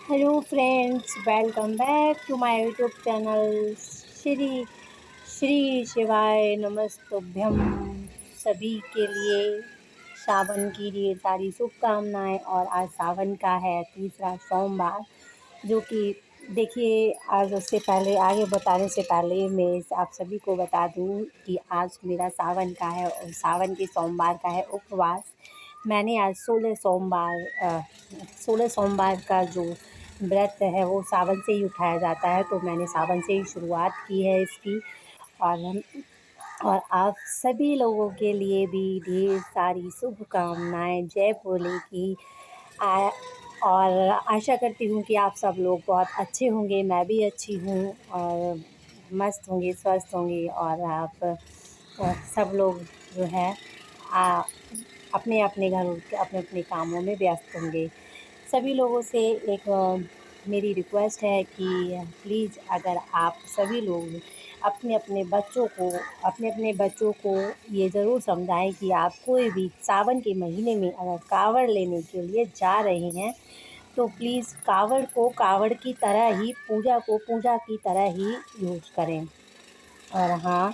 Hello friends, welcome back to my YouTube channel. श्री श्री शिवाय नमस्तुभ्यम। सभी के लिए सावन की ढेर सारी शुभकामनाएं। और आज सावन का है तीसरा सोमवार, जो कि देखिए, आज उससे पहले आगे बताने से पहले मैं आप सभी को बता दूं कि आज मेरा सावन का है और सावन के सोमवार का है उपवास। मैंने आज 16 सोमवार का जो व्रत है वो सावन से ही उठाया जाता है, तो मैंने सावन से ही शुरुआत की है इसकी। और और आप सभी लोगों के लिए भी ढेर सारी शुभकामनाएं। जय भोले की। आ, और आशा करती हूँ कि आप सब लोग बहुत अच्छे होंगे, मैं भी अच्छी हूँ और मस्त होंगे, स्वस्थ होंगे। और आप सब लोग जो है आ, अपने अपने घरों के अपने अपने कामों में व्यस्त होंगे। सभी लोगों से एक मेरी रिक्वेस्ट है कि प्लीज़, अगर आप सभी लोग अपने अपने बच्चों को ये ज़रूर समझाएं कि आप कोई भी सावन के महीने में अगर कावड़ लेने के लिए जा रहे हैं तो प्लीज़ कावड़ को कावड़ की तरह ही, पूजा को पूजा की तरह ही यूज़ करें। और हाँ,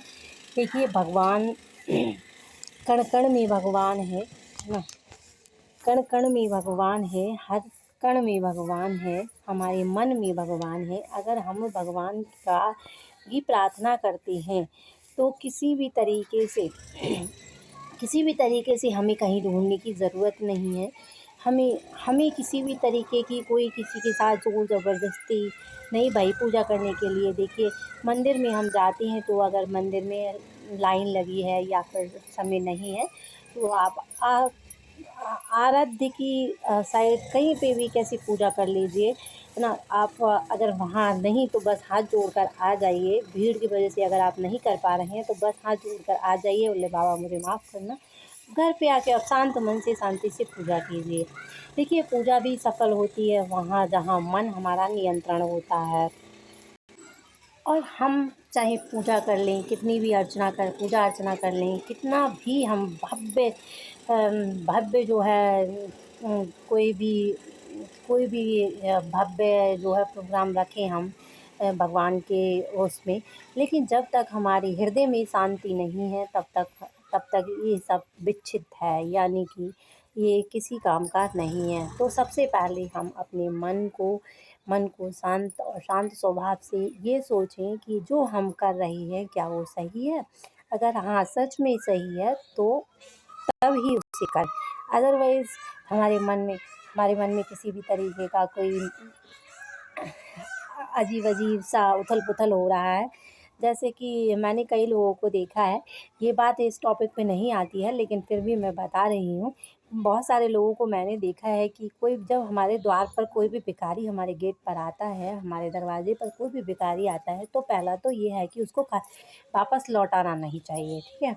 देखिए, भगवान कण कण में भगवान है ना। कण कण में भगवान है, हर कण में भगवान है, हमारे मन में भगवान है। अगर हम भगवान का ही प्रार्थना करते हैं तो किसी भी तरीके से हमें कहीं ढूंढने की ज़रूरत नहीं है। हमें हमें किसी भी तरीके की कोई किसी के साथ ज़ोर ज़बरदस्ती नहीं भाई पूजा करने के लिए। देखिए, मंदिर में हम जाते हैं तो अगर मंदिर में लाइन लगी है या फिर समय नहीं है तो आप आराध्य की साइड कहीं पे भी कैसी पूजा कर लीजिए, है ना। आप अगर वहाँ नहीं तो बस हाथ जोड़कर आ जाइए। भीड़ की वजह से अगर आप नहीं कर पा रहे हैं तो बस हाथ जोड़कर आ जाइए, बोले बाबा मुझे माफ़ करना। घर पे आके आप शांत मन से शांति से पूजा कीजिए। देखिए, पूजा भी सफल होती है वहाँ जहाँ मन हमारा नियंत्रण होता है। और हम चाहे कितनी भी पूजा अर्चना कर लें, कितना भी हम भव्य जो है कोई भी भव्य जो है प्रोग्राम रखें हम भगवान के उसमें, लेकिन जब तक हमारे हृदय में शांति नहीं है तब तक ये सब विच्छित है, यानी कि ये किसी काम का नहीं है। तो सबसे पहले हम अपने मन को शांत स्वभाव से ये सोचें कि जो हम कर रहे हैं क्या वो सही है। अगर हाँ, सच में सही है तो तब ही उसे कर। अदरवाइज़ हमारे मन में किसी भी तरीके का कोई अजीब-अजीब सा उथल-पुथल हो रहा है। जैसे कि मैंने कई लोगों को देखा है, ये बात इस टॉपिक पे नहीं आती है लेकिन फिर भी मैं बता रही हूँ। बहुत सारे लोगों को मैंने देखा है कि कोई जब हमारे द्वार पर कोई भी भिखारी हमारे गेट पर आता है, हमारे दरवाज़े पर कोई भी भिखारी आता है, तो पहला तो ये है कि उसको वापस लौटाना नहीं चाहिए, ठीक है?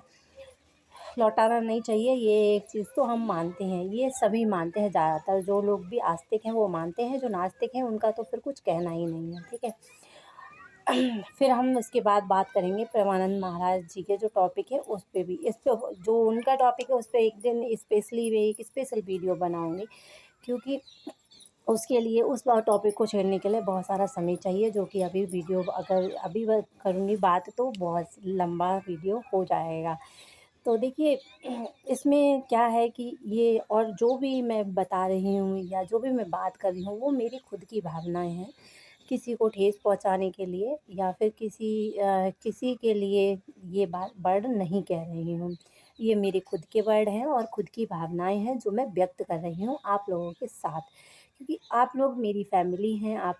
लौटाना नहीं चाहिए, ये एक चीज़ तो हम मानते हैं, ये सभी मानते हैं। ज़्यादातर जो लोग भी आस्तिक हैं वो मानते हैं, जो नास्तिक हैं उनका तो फिर कुछ कहना ही नहीं है, ठीक है। फिर हम इसके बाद बात करेंगे प्रेमानंद महाराज जी के जो टॉपिक है उस पे भी, इस पे जो उनका टॉपिक है उस पे एक दिन स्पेशली वे एक स्पेशल वीडियो बनाऊंगी, क्योंकि उसके लिए उस टॉपिक को छेड़ने के लिए बहुत सारा समय चाहिए, जो कि अभी वीडियो अगर अभी करूँगी बात तो बहुत लंबा वीडियो हो जाएगा। तो देखिए, इसमें क्या है कि ये और जो भी मैं बता रही हूँ या जो भी मैं बात कर रही हूँ वो मेरी खुद की भावनाएं हैं। किसी को ठेस पहुंचाने के लिए या फिर किसी के लिए ये बात वर्ड नहीं कह रही हूँ। ये मेरे खुद के वर्ड हैं और खुद की भावनाएं हैं जो मैं व्यक्त कर रही हूँ आप लोगों के साथ, क्योंकि आप लोग मेरी फैमिली हैं। आप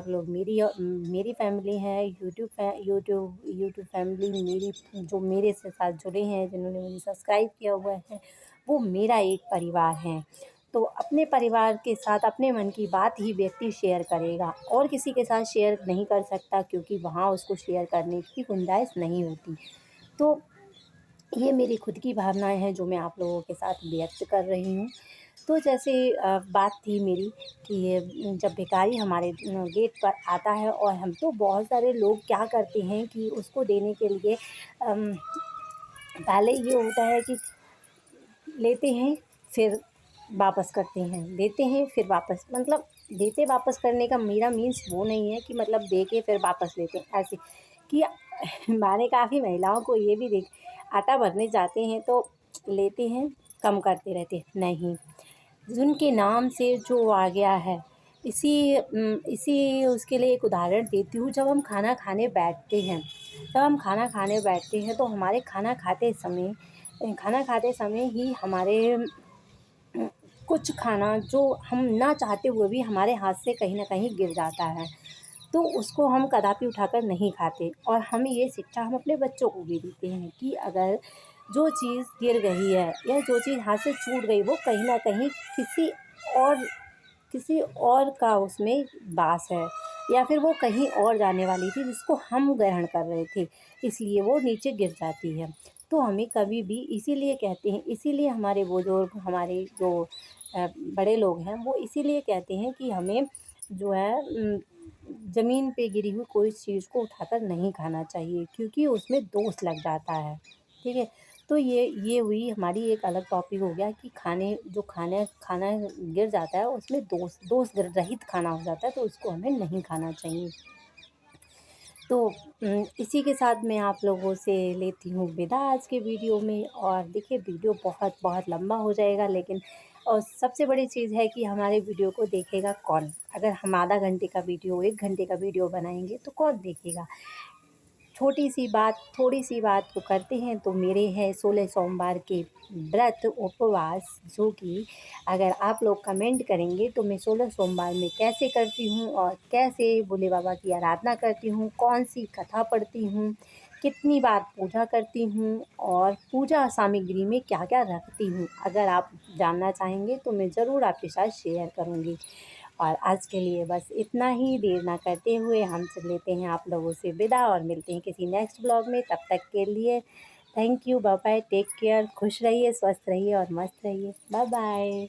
लोग मेरी फैमिली हैं। यूट्यूब फैमिली मेरी, जो मेरे से साथ जुड़े हैं, जिन्होंने मुझे सब्सक्राइब किया हुआ है, वो मेरा एक परिवार है। तो अपने परिवार के साथ अपने मन की बात ही व्यक्ति शेयर करेगा और किसी के साथ शेयर नहीं कर सकता, क्योंकि वहाँ उसको शेयर करने की गुंजाइश नहीं होती। तो ये मेरी खुद की भावनाएं हैं जो मैं आप लोगों के साथ व्यक्त कर रही हूँ। तो जैसे बात थी मेरी कि ये जब भिखारी हमारे गेट पर आता है, और हम तो बहुत सारे लोग क्या करते हैं कि उसको देने के लिए पहले ये होता है कि लेते हैं फिर वापस करते हैं, लेते हैं फिर वापस, मतलब देते वापस करने का मेरा मीन्स वो नहीं है कि मतलब दे के फिर वापस लेते हैं ऐसे कि मैंने काफ़ी महिलाओं को ये भी देख आटा भरने जाते हैं तो लेते हैं, कम करते रहते हैं, नहीं। उनके नाम से जो आ गया है, इसी उसके लिए एक उदाहरण देती हूँ। जब हम खाना खाने बैठते हैं तो हमारे खाना खाते समय ही हमारे कुछ खाना जो हम ना चाहते हुए भी हमारे हाथ से कहीं न कहीं गिर जाता है, तो उसको हम कदापि उठाकर नहीं खाते। और हम ये शिक्षा हम अपने बच्चों को भी देते हैं कि अगर जो चीज़ गिर गई है या जो चीज़ हाथ से छूट गई, वो कहीं न कहीं और किसी और का उसमें वास है, या फिर वो कहीं और जाने वाली थी जिसको हम ग्रहण कर रहे थे, इसलिए वो नीचे गिर जाती है। तो हमें कभी भी इसीलिए कहते हैं, इसीलिए हमारे बुजुर्ग, हमारे जो बड़े लोग हैं, वो इसीलिए कहते हैं कि हमें जो है ज़मीन पे गिरी हुई कोई चीज़ को उठाकर नहीं खाना चाहिए, क्योंकि उसमें दोष लग जाता है। ठीक है? तो ये हुई हमारी एक अलग टॉपिक हो गया कि खाना खाना गिर जाता है, उसमें दोष रहित खाना हो जाता है, तो उसको हमें नहीं खाना चाहिए। तो इसी के साथ मैं आप लोगों से लेती हूँ विदा आज के वीडियो में। और देखिए, वीडियो बहुत बहुत लंबा हो जाएगा, लेकिन और सबसे बड़ी चीज़ है कि हमारे वीडियो को देखेगा कौन? अगर हम आधा घंटे का वीडियो, 1 घंटे का वीडियो बनाएँगे तो कौन देखेगा? छोटी-सी बात, थोड़ी-सी बात को करते हैं तो मेरे हैं 16 सोमवार के व्रत, उपवास, जो कि अगर आप लोग कमेंट करेंगे तो मैं 16 सोमवार में कैसे करती हूँ और कैसे भोले बाबा की आराधना करती हूँ, कौन-सी कथा पढ़ती हूँ, कितनी बार पूजा करती हूँ और पूजा सामग्री में क्या-क्या रखती हूँ। अगर आप जानना चाहेंगे तो मैं ज़रूर आपके साथ शेयर करूँगी। और आज के लिए बस इतना ही। देर ना करते हुए हम सब लेते हैं आप लोगों से विदा और मिलते हैं किसी नेक्स्ट ब्लॉग में। तब तक के लिए thank you, bye bye, take care, खुश रहिए, स्वस्थ रहिए और मस्त रहिए। Bye bye.